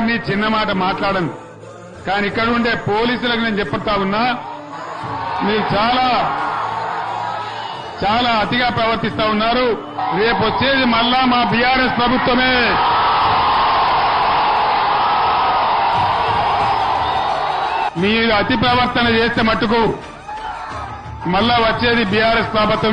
గారిని చిన్న మాట మాట్లాడను. కానీ ఇక్కడ ఉండే పోలీసులకు నేను చెప్తా ఉన్నా, మీరు చాలా అతిగా ప్రవర్తిస్తా ఉన్నారు. రేపు వచ్చేది మళ్ళా మా బీఆర్ఎస్ ప్రభుత్వమే. మీరు అతి ప్రవర్తన చేస్తే మట్టుకు మళ్ళా వచ్చేది బీఆర్ఎస్ ప్రభుత్వమే.